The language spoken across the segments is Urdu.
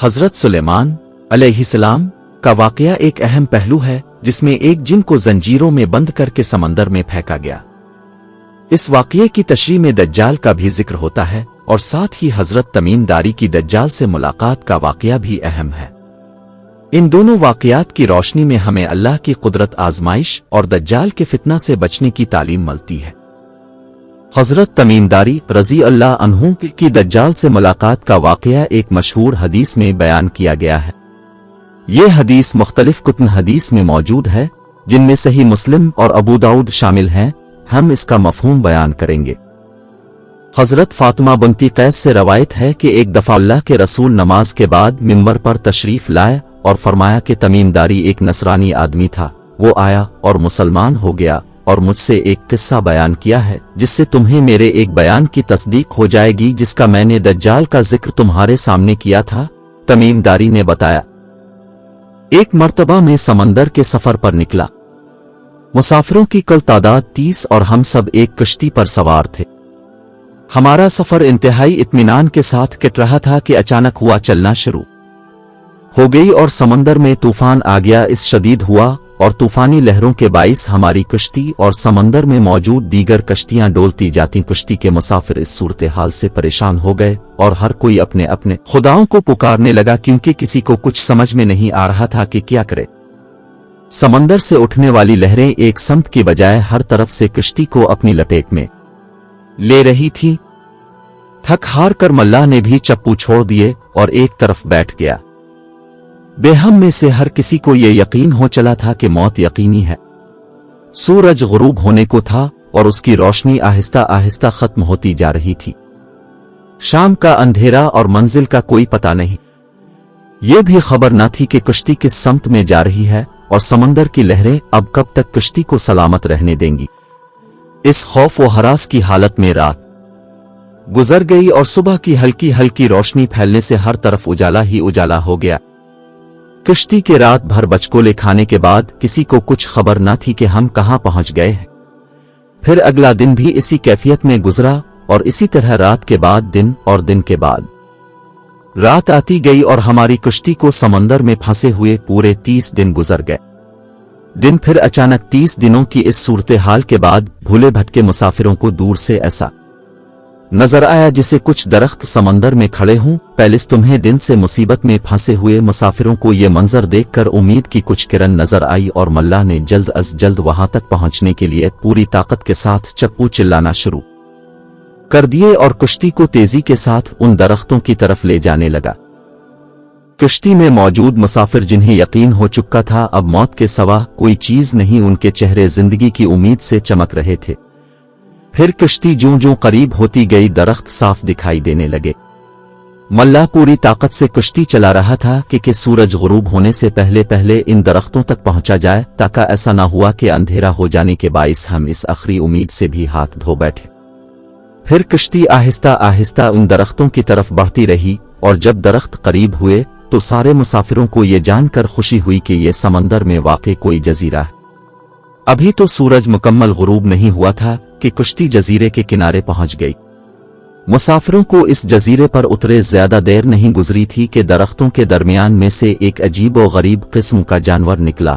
حضرت سلیمان علیہِسلام کا واقعہ ایک اہم پہلو ہے جس میں ایک جن کو زنجیروں میں بند کر کے سمندر میں پھینکا گیا۔ اس واقعے کی تشریح میں دجال کا بھی ذکر ہوتا ہے اور ساتھ ہی حضرت تمیم داری کی دجال سے ملاقات کا واقعہ بھی اہم ہے۔ ان دونوں واقعات کی روشنی میں ہمیں اللہ کی قدرت، آزمائش اور دجال کے فتنہ سے بچنے کی تعلیم ملتی ہے۔ حضرت تمیم داری رضی اللہ عنہ کی دجال سے ملاقات کا واقعہ ایک مشہور حدیث میں بیان کیا گیا ہے۔ یہ حدیث مختلف کتب حدیث میں موجود ہے جن میں صحیح مسلم اور ابو داؤد شامل ہیں۔ ہم اس کا مفہوم بیان کریں گے۔ حضرت فاطمہ بنت قیس سے روایت ہے کہ ایک دفعہ اللہ کے رسول نماز کے بعد منبر پر تشریف لائے اور فرمایا کہ تمیم داری ایک نصرانی آدمی تھا، وہ آیا اور مسلمان ہو گیا اور مجھ سے ایک قصہ بیان کیا ہے جس سے تمہیں میرے ایک بیان کی تصدیق ہو جائے گی جس کا میں نے دجال کا ذکر تمہارے سامنے کیا تھا۔ تمیم داری نے بتایا، ایک مرتبہ میں سمندر کے سفر پر نکلا، مسافروں کی کل تعداد 30 اور ہم سب ایک کشتی پر سوار تھے۔ ہمارا سفر انتہائی اطمینان کے ساتھ کٹ رہا تھا کہ اچانک ہوا چلنا شروع ہو گئی اور سمندر میں طوفان آ گیا۔ اس شدید ہوا اور طوفانی لہروں کے باعث ہماری کشتی اور سمندر میں موجود دیگر کشتیاں ڈولتی جاتی۔ کشتی کے مسافر اس صورتحال سے پریشان ہو گئے اور ہر کوئی اپنے اپنے خداؤں کو پکارنے لگا کیونکہ کسی کو کچھ سمجھ میں نہیں آ رہا تھا کہ کیا کرے۔ سمندر سے اٹھنے والی لہریں ایک سمت کی بجائے ہر طرف سے کشتی کو اپنی لپیٹ میں لے رہی تھی۔ تھک ہار کر ملا نے بھی چپو چھوڑ دیے اور ایک طرف بیٹھ گیا۔ بے ہم میں سے ہر کسی کو یہ یقین ہو چلا تھا کہ موت یقینی ہے۔ سورج غروب ہونے کو تھا اور اس کی روشنی آہستہ آہستہ ختم ہوتی جا رہی تھی۔ شام کا اندھیرا اور منزل کا کوئی پتہ نہیں۔ یہ بھی خبر نہ تھی کہ کشتی کس سمت میں جا رہی ہے اور سمندر کی لہریں اب کب تک کشتی کو سلامت رہنے دیں گی۔ اس خوف و ہراس کی حالت میں رات گزر گئی اور صبح کی ہلکی ہلکی روشنی پھیلنے سے ہر طرف اجالا ہی اجالا ہو گیا۔ کشتی کے رات بھر بچکولے کھانے کے بعد کسی کو کچھ خبر نہ تھی کہ ہم کہاں پہنچ گئے ہیں۔ پھر اگلا دن بھی اسی کیفیت میں گزرا اور اسی طرح رات کے بعد دن اور دن کے بعد رات آتی گئی اور ہماری کشتی کو سمندر میں پھنسے ہوئے پورے 30 دن گزر گئے۔ دن پھر اچانک 30 دنوں کی اس صورتحال کے بعد بھولے بھٹکے مسافروں کو دور سے ایسا نظر آیا جسے کچھ درخت سمندر میں کھڑے ہوں۔ پہلس تمہیں دن سے مصیبت میں پھنسے ہوئے مسافروں کو یہ منظر دیکھ کر امید کی کچھ کرن نظر آئی اور ملا نے جلد از جلد وہاں تک پہنچنے کے لیے پوری طاقت کے ساتھ چپو چلانا شروع کر دیے اور کشتی کو تیزی کے ساتھ ان درختوں کی طرف لے جانے لگا۔ کشتی میں موجود مسافر جنہیں یقین ہو چکا تھا اب موت کے سوا کوئی چیز نہیں، ان کے چہرے زندگی کی امید سے چمک رہے تھے۔ پھر کشتی جوں جوں قریب ہوتی گئی درخت صاف دکھائی دینے لگے۔ ملا پوری طاقت سے کشتی چلا رہا تھا کہ سورج غروب ہونے سے پہلے پہلے ان درختوں تک پہنچا جائے تاکہ ایسا نہ ہوا کہ اندھیرا ہو جانے کے باعث ہم اس آخری امید سے بھی ہاتھ دھو بیٹھے۔ پھر کشتی آہستہ آہستہ ان درختوں کی طرف بڑھتی رہی اور جب درخت قریب ہوئے تو سارے مسافروں کو یہ جان کر خوشی ہوئی کہ یہ سمندر میں واقع کوئی جزیرہ ہے۔ ابھی تو سورج مکمل غروب نہیں ہوا تھا کہ کشتی جزیرے کے کنارے پہنچ گئی۔ مسافروں کو اس جزیرے پر اترے زیادہ دیر نہیں گزری تھی کہ درختوں کے درمیان میں سے ایک عجیب و غریب قسم کا جانور نکلا۔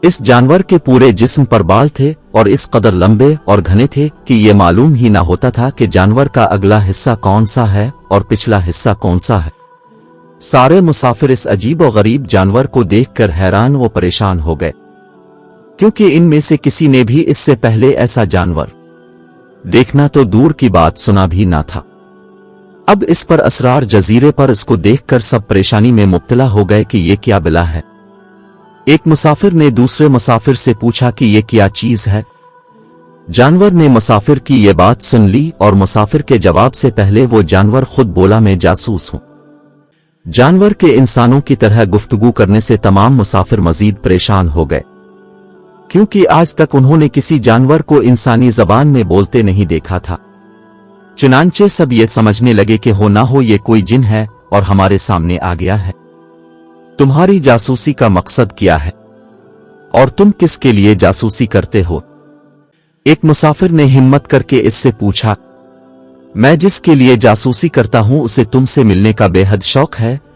اس جانور کے پورے جسم پر بال تھے اور اس قدر لمبے اور گھنے تھے کہ یہ معلوم ہی نہ ہوتا تھا کہ جانور کا اگلا حصہ کون سا ہے اور پچھلا حصہ کون سا ہے۔ سارے مسافر اس عجیب و غریب جانور کو دیکھ کر حیران و پریشان ہو گئے، کیونکہ ان میں سے کسی نے بھی اس سے پہلے ایسا جانور دیکھنا تو دور کی بات سنا بھی نہ تھا۔ اب اس پر اسرار جزیرے پر اس کو دیکھ کر سب پریشانی میں مبتلا ہو گئے کہ یہ کیا بلا ہے۔ ایک مسافر نے دوسرے مسافر سے پوچھا کہ یہ کیا چیز ہے۔ جانور نے مسافر کی یہ بات سن لی اور مسافر کے جواب سے پہلے وہ جانور خود بولا میں جاسوس ہوں۔ جانور کے انسانوں کی طرح گفتگو کرنے سے تمام مسافر مزید پریشان ہو گئے، کیونکہ آج تک انہوں نے کسی جانور کو انسانی زبان میں بولتے نہیں دیکھا تھا۔ چنانچہ سب یہ سمجھنے لگے کہ ہو نہ ہو یہ کوئی جن ہے اور ہمارے سامنے آ گیا ہے۔ تمہاری جاسوسی کا مقصد کیا ہے اور تم کس کے لیے جاسوسی کرتے ہو؟ ایک مسافر نے ہمت کر کے اس سے پوچھا۔ میں جس کے لیے جاسوسی کرتا ہوں اسے تم سے ملنے کا بے حد شوق ہے،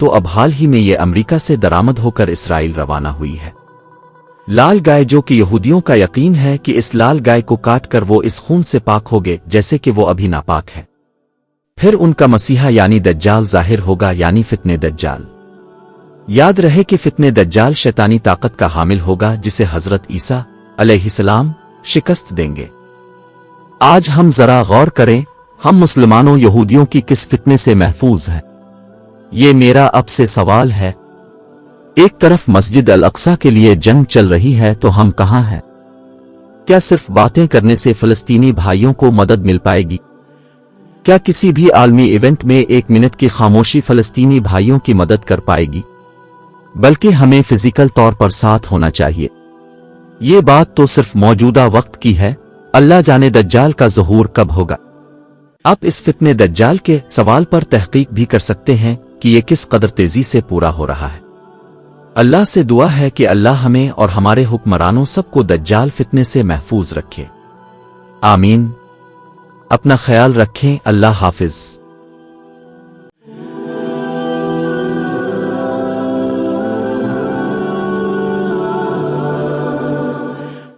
تو اب حال ہی میں یہ امریکہ سے درآمد ہو کر اسرائیل روانہ ہوئی ہے۔ لال گائے، جو کہ یہودیوں کا یقین ہے کہ اس لال گائے کو کاٹ کر وہ اس خون سے پاک ہوگے جیسے کہ وہ ابھی ناپاک ہے۔ پھر ان کا مسیحا یعنی دجال ظاہر ہوگا، یعنی فتنہ دجال۔ یاد رہے کہ فتنہ دجال شیطانی طاقت کا حامل ہوگا جسے حضرت عیسیٰ علیہ السلام شکست دیں گے۔ آج ہم ذرا غور کریں، ہم مسلمانوں یہودیوں کی کس فتنے سے محفوظ ہیں؟ یہ میرا اب سے سوال ہے۔ ایک طرف مسجد الاقصی کے لیے جنگ چل رہی ہے تو ہم کہاں ہیں؟ کیا صرف باتیں کرنے سے فلسطینی بھائیوں کو مدد مل پائے گی؟ کیا کسی بھی عالمی ایونٹ میں 1 منٹ کی خاموشی فلسطینی بھائیوں کی مدد کر پائے گی؟ بلکہ ہمیں فزیکل طور پر ساتھ ہونا چاہیے۔ یہ بات تو صرف موجودہ وقت کی ہے، اللہ جانے دجال کا ظہور کب ہوگا۔ آپ اس فتنہ دجال کے سوال پر تحقیق بھی کر سکتے ہیں کہ یہ کس قدر تیزی سے پورا ہو رہا ہے۔ اللہ سے دعا ہے کہ اللہ ہمیں اور ہمارے حکمرانوں سب کو دجال فتنے سے محفوظ رکھے۔ آمین۔ اپنا خیال رکھیں، اللہ حافظ۔